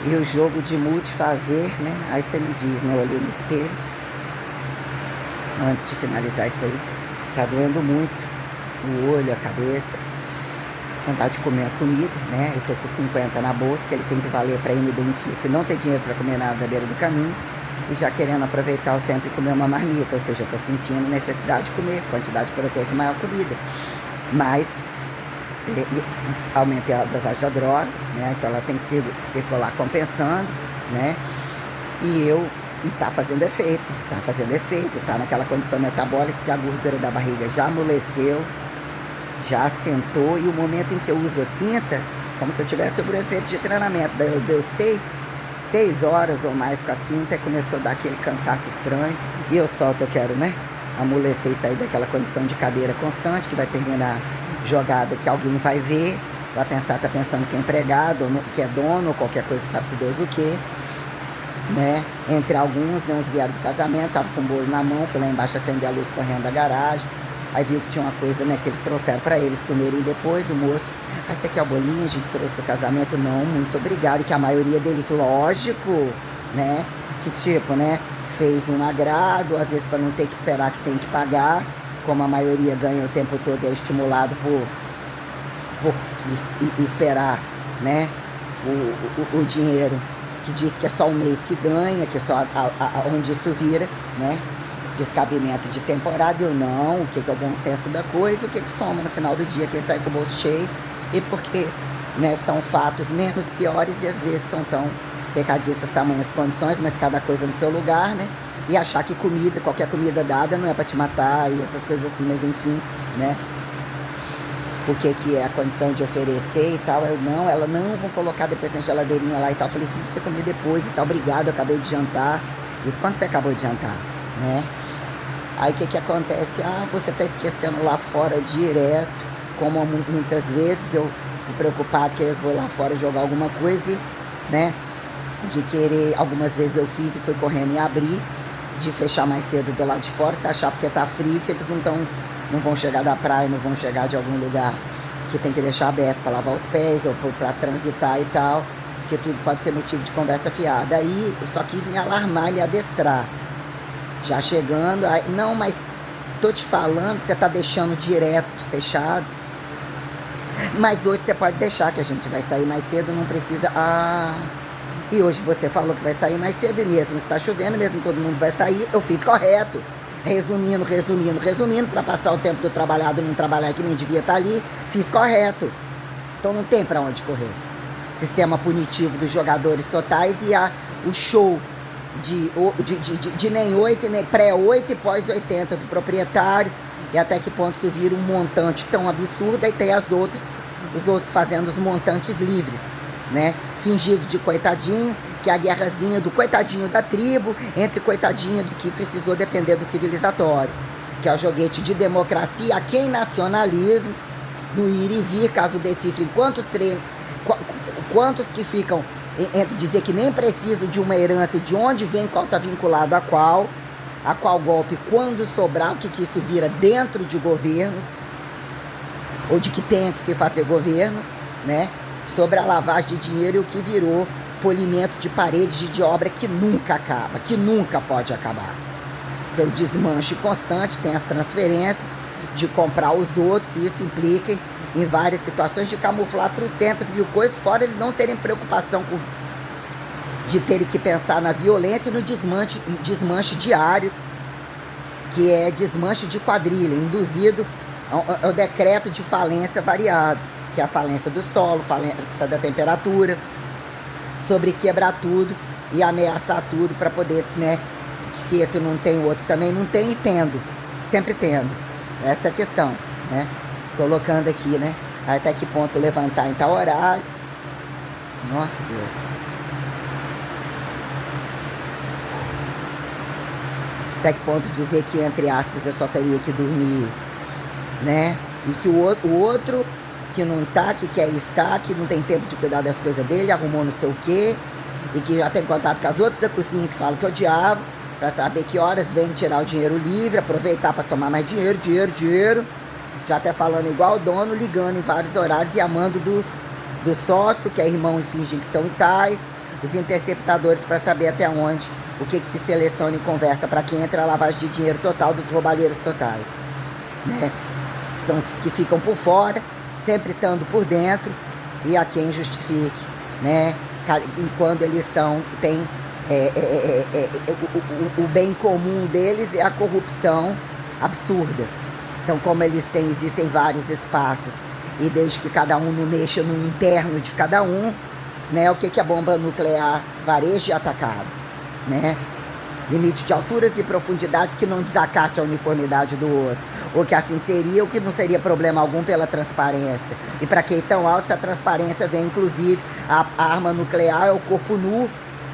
E o jogo de multifazer, né? Aí você me diz, né? Eu olhei no espelho antes de finalizar isso aí. Tá doendo muito o olho, a cabeça. Vontade de comer a comida, né? Eu tô com 50 na bolsa, que ele tem que valer para ir no dentista e não ter dinheiro para comer nada à beira do caminho. E já querendo aproveitar o tempo e comer uma marmita. Ou seja, eu tô sentindo necessidade de comer quantidade proteica maior comida. Mas aumentei a dosagem da droga, né? Então ela tem que circular compensando, né? E tá fazendo efeito, tá naquela condição metabólica que a gordura da barriga já amoleceu, já assentou, e o momento em que eu uso a cinta, como se eu tivesse sobre o efeito de treinamento, daí deu 6 horas ou mais com a cinta, e começou a dar aquele cansaço estranho, e eu solto, eu quero, né? Amolecer e sair daquela condição de cadeira constante, que vai terminar jogada que alguém vai ver, vai pensar, tá pensando que é empregado, ou que é dono, ou qualquer coisa, sabe-se Deus o que, né? Entre alguns, né, uns vieram do casamento, tava com o bolo na mão, fui lá embaixo acender a luz correndo da garagem, aí viu que tinha uma coisa, né, que eles trouxeram para eles comerem depois, o moço, esse aqui é o bolinho, a gente trouxe do casamento, não, muito obrigado, e que a maioria deles, lógico, né, que tipo, né, fez um agrado, às vezes para não ter que esperar que tem que pagar, como a maioria ganha o tempo todo e é estimulado por esperar, né, o dinheiro, que diz que é só um mês que ganha, que é só onde isso vira, né, descabimento de temporada. Eu não, o que é o bom senso da coisa, o que soma no final do dia, quem sai com o bolso cheio, e porque, né, são fatos menos piores e às vezes são tão pecadistas tamanhas condições, mas cada coisa no seu lugar, né, e achar que comida, qualquer comida dada não é para te matar e essas coisas assim, mas enfim, né, o que é a condição de oferecer e tal. Eu não, ela não, vão colocar depois na geladeirinha lá e tal. Eu falei, sim, você comer depois e tal, obrigado, eu acabei de jantar. Isso quando você acabou de jantar, né? Aí o que acontece? Ah, você tá esquecendo lá fora direto, como muitas vezes eu fico preocupado que eles vão lá fora jogar alguma coisa, né? De querer, algumas vezes eu fiz e fui correndo e abrir, de fechar mais cedo do lado de fora, se achar porque tá frio que eles não vão chegar da praia, não vão chegar de algum lugar que tem que deixar aberto para lavar os pés ou para transitar e tal, porque tudo pode ser motivo de conversa fiada. Aí eu só quis me alarmar e me adestrar. Já chegando, aí, não, mas tô te falando que você tá deixando direto fechado. Mas hoje você pode deixar que a gente vai sair mais cedo, não precisa. Ah, e hoje você falou que vai sair mais cedo e mesmo está chovendo, mesmo todo mundo vai sair, eu fiz correto. Resumindo, para passar o tempo do trabalhado não trabalhar que nem devia estar ali, fiz correto. Então não tem para onde correr. Sistema punitivo dos jogadores totais e o show de nem 8, nem pré-8 e pós-80 do proprietário, e até que ponto isso vira um montante tão absurdo, aí tem os outros fazendo os montantes livres, né? Fingidos de coitadinho, que é a guerrazinha do coitadinho da tribo, entre coitadinho do que precisou depender do civilizatório, que é o joguete de democracia, quem nacionalismo, do ir e vir, caso decifrem quantos que ficam entre dizer que nem preciso de uma herança, de onde vem, qual está vinculado a qual golpe, quando sobrar, o que isso vira dentro de governos, ou de que tenha que se fazer governos, né? Sobre a lavagem de dinheiro e o que virou polimento de paredes de obra que nunca acaba, que nunca pode acabar. Que é o desmanche constante, tem as transferências de comprar os outros, e isso implica em várias situações de camuflar 300.000 coisas, fora eles não terem preocupação de terem que pensar na violência e no desmanche diário, que é desmanche de quadrilha, induzido ao decreto de falência variado, que é a falência do solo, falência da temperatura, sobre quebrar tudo e ameaçar tudo para poder, né, se esse não tem, o outro também não tem, e tendo, sempre tendo. Essa é a questão, né? Colocando aqui, né, até que ponto levantar em tal horário. Nossa, Deus. Até que ponto dizer que, entre aspas, eu só teria que dormir, né? E que o outro que não tá, que quer estar, que não tem tempo de cuidar das coisas dele, arrumou não sei o quê, e que já tem contato com as outras da cozinha que falam que odiava, para saber que horas vem tirar o dinheiro livre, aproveitar para somar mais dinheiro, já até falando igual o dono, ligando em vários horários e amando do sócio, que é irmão e fingem que são e tais, os interceptadores para saber até onde, o que se seleciona e conversa para quem entra a lavagem de dinheiro total dos roubalheiros totais, né? São os que ficam por fora, sempre estando por dentro, e a quem justifique, né? Quando eles têm o bem comum deles é a corrupção absurda. Então, como existem vários espaços, e desde que cada um não mexa no interno de cada um, né? O que a bomba nuclear varejo e atacado, né? Limite de alturas e profundidades que não desacate a uniformidade do outro. O que assim seria, o que não seria problema algum pela transparência. E para quem é tão alto, essa transparência vem, inclusive, a arma nuclear é o corpo nu,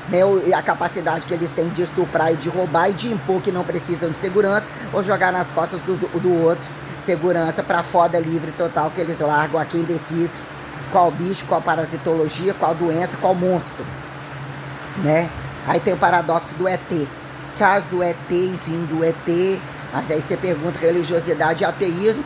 né? E a capacidade que eles têm de estuprar e de roubar e de impor que não precisam de segurança ou jogar nas costas do outro segurança para foda livre total que eles largam a quem decifre qual bicho, qual parasitologia, qual doença, qual monstro, né? Aí tem o paradoxo do ET. Caso o ET, enfim, do ET, mas aí você pergunta religiosidade e ateísmo,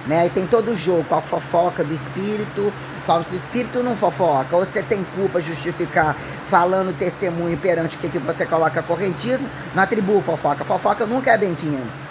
né? Aí tem todo o jogo, qual fofoca do espírito, qual se o espírito não fofoca, ou você tem culpa justificar falando testemunho perante o que você coloca correntismo, não atribua fofoca. Fofoca nunca é bem-vindo.